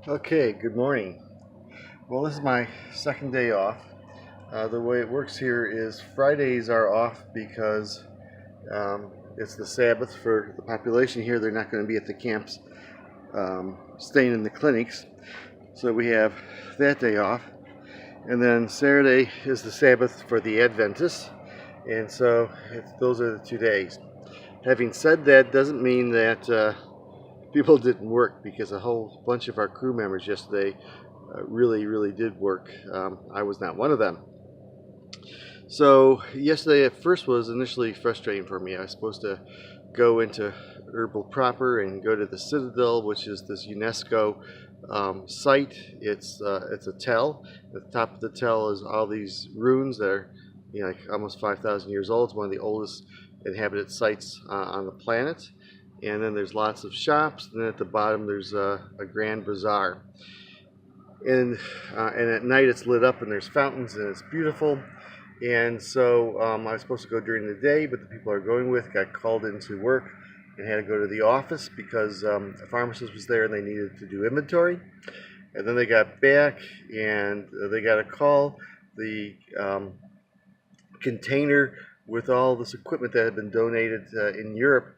Okay, good morning. Well, this is my second day off. The way it works here is Fridays are off because it's the Sabbath for the population here. They're not going to be at the camps, staying in the clinics. So we have that day off. And then Saturday is the Sabbath for the Adventists. And so those are the 2 days. Having said that, doesn't mean that people didn't work, because a whole bunch of our crew members yesterday really did work. I was not one of them. So yesterday at first was initially frustrating for me. I was supposed to go into Herbal proper and go to the Citadel, which is this UNESCO site. It's a tell. At the top of the tell is all these ruins that are, like almost 5,000 years old. It's one of the oldest inhabited sites on the planet. And then there's lots of shops. And then at the bottom there's a grand bazaar. And at night it's lit up and there's fountains and it's beautiful. And so I was supposed to go during the day, but the people I were going with got called into work and had to go to the office because a pharmacist was there and they needed to do inventory. And then they got back and they got a call. The container with all this equipment that had been donated in Europe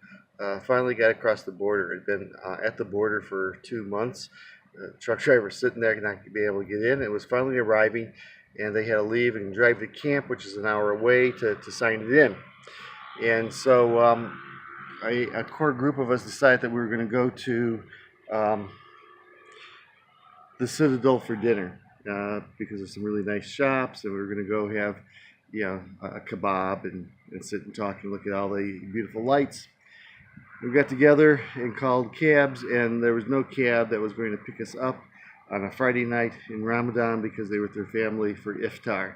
finally got across the border. It had been at the border for 2 months. The truck driver sitting there, not be able to get in. It was finally arriving, and they had to leave and drive to camp, which is an hour away, to sign it in. And so a core group of us decided that we were going to go to the Citadel for dinner because there's some really nice shops, and we were going to go have a kebab and sit and talk and look at all the beautiful lights. We got together and called cabs, and there was no cab that was going to pick us up on a Friday night in Ramadan because they were with their family for iftar.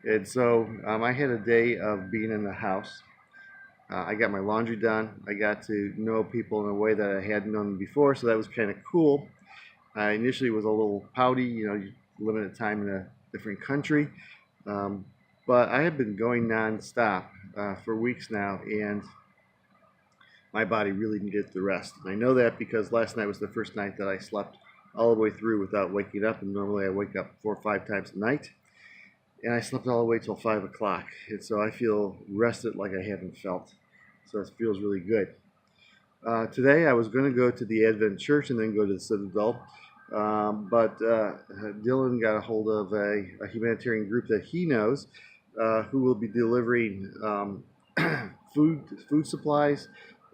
And so I had a day of being in the house. I got my laundry done. I got to know people in a way that I hadn't known them before, so that was kind of cool. I initially was a little pouty, limited time in a different country. But I have been going non-stop for weeks now, and my body really needed the rest. And I know that because last night was the first night that I slept all the way through without waking up, and normally I wake up 4 or 5 times a night. And I slept all the way till 5 o'clock, and so I feel rested like I haven't felt. So it feels really good. Today I was going to go to the Advent Church and then go to the Citadel, but Dylan got a hold of a humanitarian group that he knows who will be delivering food supplies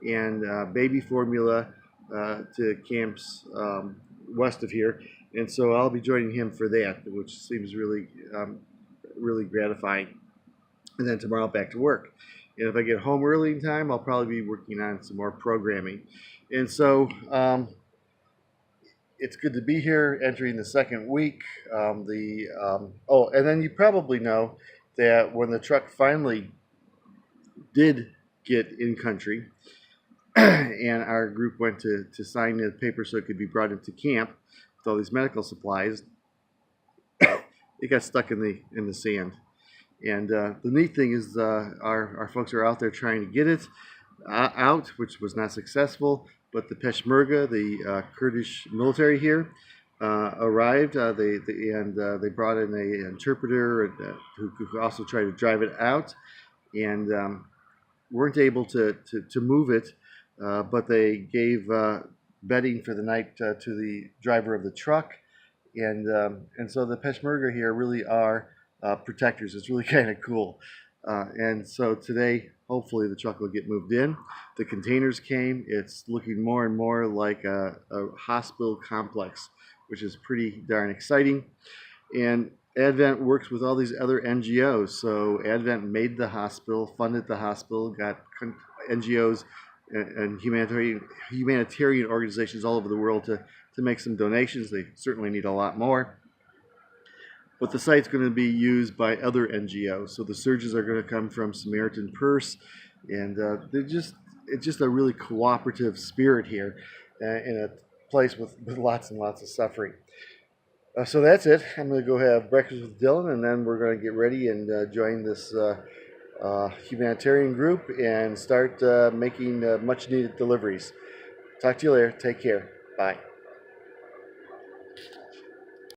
and baby formula to camps west of here, and so I'll be joining him for that, which seems really gratifying. And then tomorrow back to work. And if I get home early in time, I'll probably be working on some more programming. And so it's good to be here, entering the second week. And then you probably know that when the truck finally did get in country, and our group went to sign the paper so it could be brought into camp with all these medical supplies, it got stuck in the sand. And the neat thing is our folks are out there trying to get it out, which was not successful. But the Peshmerga, the Kurdish military here, arrived. They brought in an interpreter who also tried to drive it out, and weren't able to move it. But they gave bedding for the night to the driver of the truck, and so the Peshmerga here really are protectors. It's really kind of cool. And so today, hopefully, the truck will get moved in. The containers came. It's looking more and more like a hospital complex, which is pretty darn exciting. And Advent works with all these other NGOs. So Advent made the hospital, funded the hospital, got NGOs and humanitarian organizations all over the world to make some donations. They certainly need a lot more. But the site's going to be used by other NGOs. So the surgeons are going to come from Samaritan Purse, and it's just a really cooperative spirit here in a place with lots and lots of suffering. So that's it. I'm going to go have breakfast with Dylan, and then we're going to get ready and join this humanitarian group and start making much-needed deliveries. Talk to you later. Take care. Bye.